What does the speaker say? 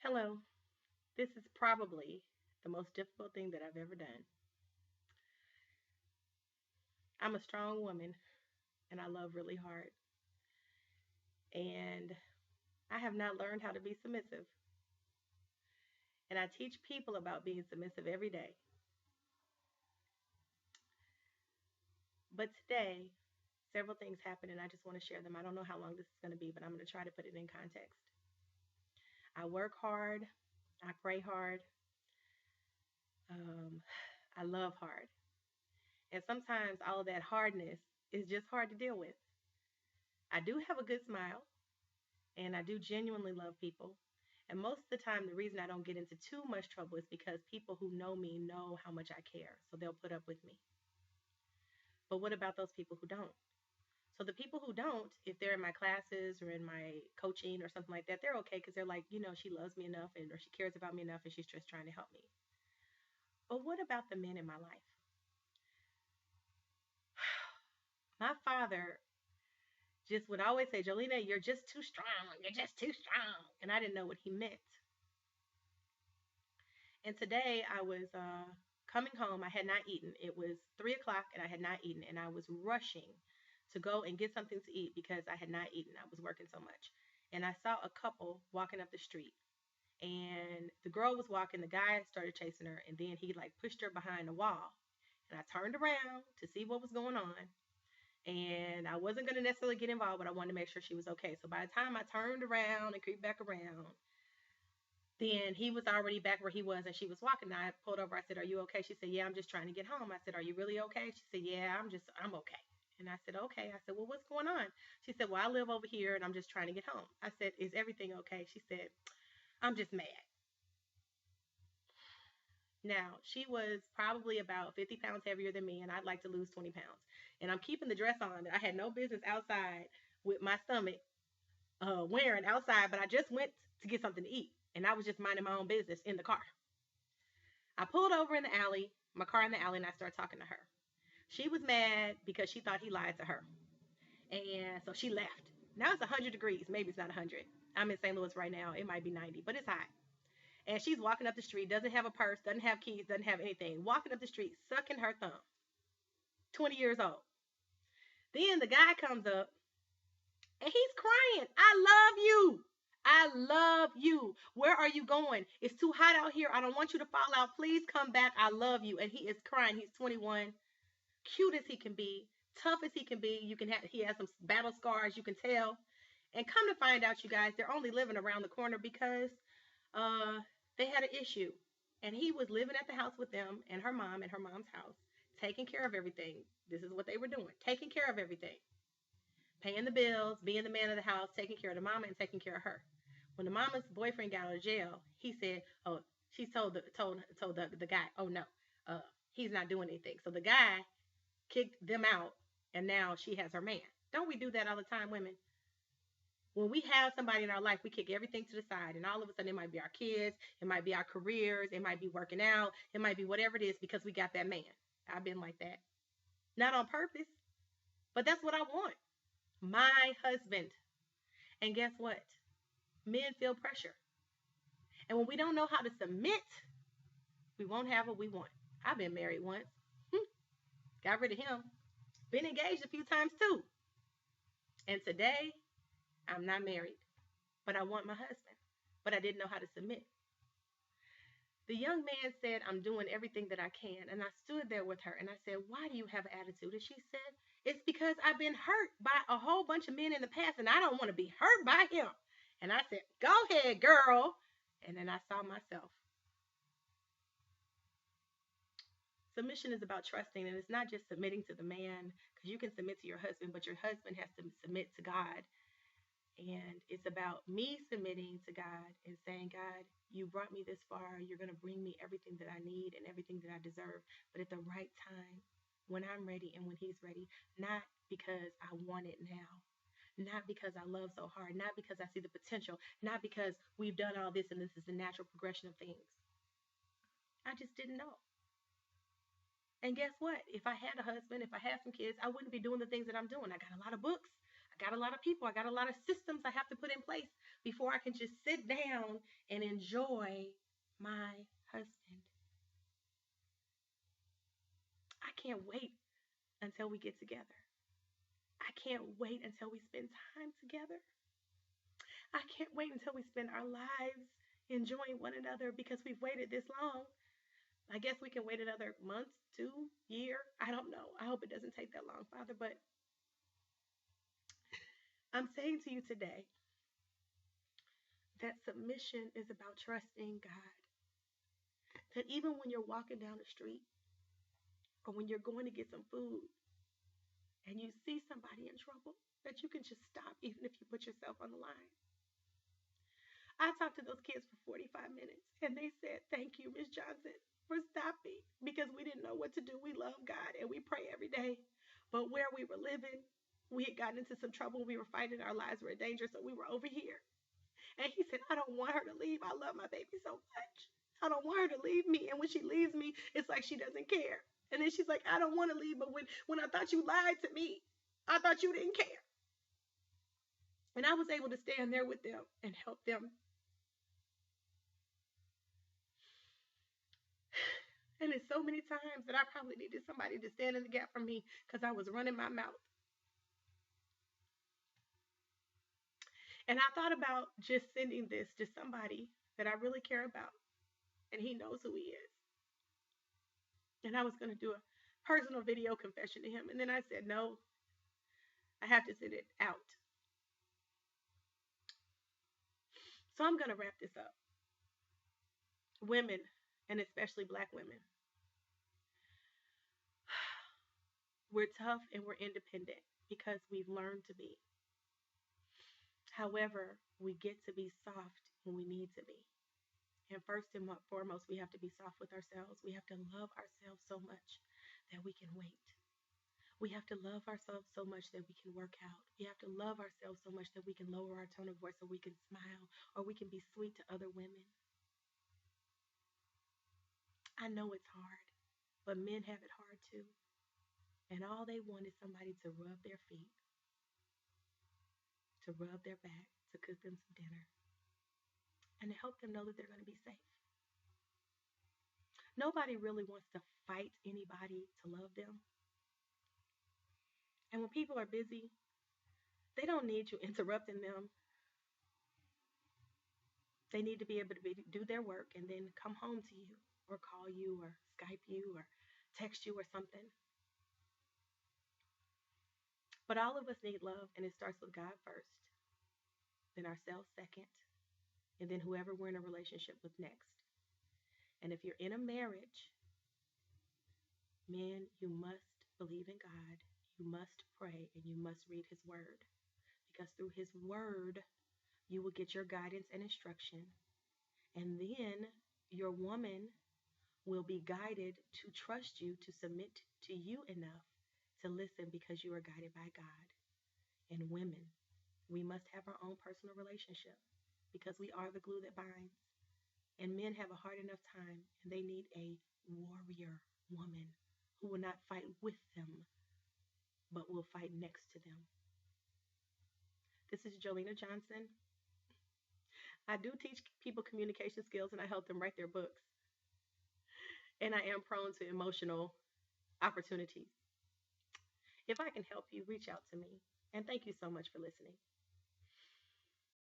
Hello. This is probably the most difficult thing that I've ever done. I'm a strong woman and I love really hard. And I have not learned how to be submissive. And I teach people about being submissive every day. But today, several things happened and I just want to share them. I don't know how long this is going to be, but I'm going to try to put it in context. I work hard, I pray hard, um, I love hard. And sometimes all of that hardness is just hard to deal with. I do have a good smile. And I do genuinely love people. And most of the time, the reason I don't get into too much trouble is because people who know me know how much I care. So they'll put up with me. But what about those people who don't? So the people who don't, if they're in my classes or in my coaching or something like that, they're okay because they're like, she loves me enough and or she cares about me enough and she's just trying to help me. But what about the men in my life? My father just would always say, Jolena, you're just too strong. You're just too strong. And I didn't know what he meant. And today I was coming home. I had not eaten. It was 3 o'clock and I had not eaten. And I was rushing to go and get something to eat because I had not eaten. I was working so much. And I saw a couple walking up the street. And the girl was walking. The guy started chasing her. And then he like pushed her behind the wall. And I turned around to see what was going on. And I wasn't going to necessarily get involved, but I wanted to make sure she was okay. So by the time I turned around and creeped back around, then he was already back where he was and she was walking. I pulled over. I said, "Are you okay?" She said, "Yeah, I'm just trying to get home." I said, "Are you really okay?" She said, "Yeah, I'm okay." And I said, "Okay." I said, "Well, what's going on?" She said, "Well, I live over here and I'm just trying to get home." I said, "Is everything okay?" She said, "I'm just mad." Now, she was probably about 50 pounds heavier than me, and I'd like to lose 20 pounds. And I'm keeping the dress on that I had no business outside with my stomach wearing outside, but I just went to get something to eat. And I was just minding my own business in the car. I pulled over in the alley, my car in the alley, and I started talking to her. She was mad because she thought he lied to her. And so she left. Now it's 100 degrees. Maybe it's not 100. I'm in St. Louis right now. It might be 90, but it's hot. And she's walking up the street, doesn't have a purse, doesn't have keys, doesn't have anything. Walking up the street, sucking her thumb. 20 years old. Then the guy comes up and he's crying. "I love you. I love you. Where are you going? It's too hot out here. I don't want you to fall out. Please come back. I love you." And he is crying. He's 21, cute as he can be, tough as he can be. He has some battle scars, you can tell. And come to find out, you guys, they're only living around the corner because uh they had an issue. And he was living at the house with them and her mom in her mom's house, taking care of everything. This is what they were doing, taking care of everything, paying the bills, being the man of the house, taking care of the mama and taking care of her. When the mama's boyfriend got out of jail, he said, "Oh," she told the guy, "Oh no, uh, he's not doing anything." So the guy kicked them out, and now she has her man. Don't we do that all the time, women? When we have somebody in our life, we kick everything to the side, and all of a sudden, it might be our kids, it might be our careers, it might be working out, it might be whatever it is because we got that man. I've been like that, not on purpose, but that's what I want. My husband. And guess what? Men feel pressure. And when we don't know how to submit, we won't have what we want. I've been married once. Got rid of him. Been engaged a few times too. And today, I'm not married, but I want my husband. But I didn't know how to submit. The young man said, "I'm doing everything that I can." And I stood there with her and I said, "Why do you have attitude?" And she said, "It's because I've been hurt by a whole bunch of men in the past and I don't want to be hurt by him." And I said, "Go ahead, girl." And then I saw myself. Submission is about trusting, and it's not just submitting to the man, because you can submit to your husband, but your husband has to submit to God. And it's about me submitting to God and saying, "God, you brought me this far. You're going to bring me everything that I need and everything that I deserve, but at the right time, when I'm ready and when He's ready, not because I want it now, not because I love so hard, not because I see the potential, not because we've done all this and this is the natural progression of things. I just didn't know." And guess what? If I had a husband, if I had some kids, I wouldn't be doing the things that I'm doing. I got a lot of books. I got a lot of people. I got a lot of systems I have to put in place before I can just sit down and enjoy my husband. I can't wait until we get together. I can't wait until we spend time together. I can't wait until we spend our lives enjoying one another because we've waited this long. I guess we can wait another month, 2 year. I don't know. I hope it doesn't take that long, Father. But I'm saying to you today that submission is about trusting God. That even when you're walking down the street or when you're going to get some food and you see somebody in trouble, that you can just stop even if you put yourself on the line. I talked to those kids for 45 minutes and they said, "Thank you, Miss Johnson, for stopping because we didn't know what to do. We love God and we pray every day. But where we were living, we had gotten into some trouble. We were fighting, our lives were in danger, so we were over here." And he said, "I don't want her to leave. I love my baby so much. I don't want her to leave me. And when she leaves me, it's like she doesn't care." And then she's like, "I don't want to leave, but when I thought you lied to me, I thought you didn't care." And I was able to stand there with them and help them. And it's so many times that I probably needed somebody to stand in the gap for me because I was running my mouth. And I thought about just sending this to somebody that I really care about, and he knows who he is. And I was going to do a personal video confession to him. And then I said, no, I have to send it out. So I'm going to wrap this up. Women, and especially Black women, we're tough and we're independent because we've learned to be. However, we get to be soft when we need to be. And first and foremost, we have to be soft with ourselves. We have to love ourselves so much that we can wait. We have to love ourselves so much that we can work out. We have to love ourselves so much that we can lower our tone of voice so we can smile or we can be sweet to other women. I know it's hard, but men have it hard too. And all they want is somebody to rub their feet, to rub their back, to cook them some dinner, and to help them know that they're going to be safe. Nobody really wants to fight anybody to love them. And when people are busy, they don't need you interrupting them. They need to be able to do their work and then come home to you or call you or Skype you or text you or something. But all of us need love, and it starts with God first, then ourselves second, and then whoever we're in a relationship with next. And if you're in a marriage, men, you must believe in God, you must pray, and you must read His Word. Because through His Word, you will get your guidance and instruction. And then your woman will be guided to trust you, to submit to you enough to listen because you are guided by God. And women, we must have our own personal relationship because we are the glue that binds. And men have a hard enough time and they need a warrior woman who will not fight with them, but will fight next to them. This is Jolena Johnson. I do teach people communication skills and I help them write their books. And I am prone to emotional opportunities. If I can help you, reach out to me. And thank you so much for listening.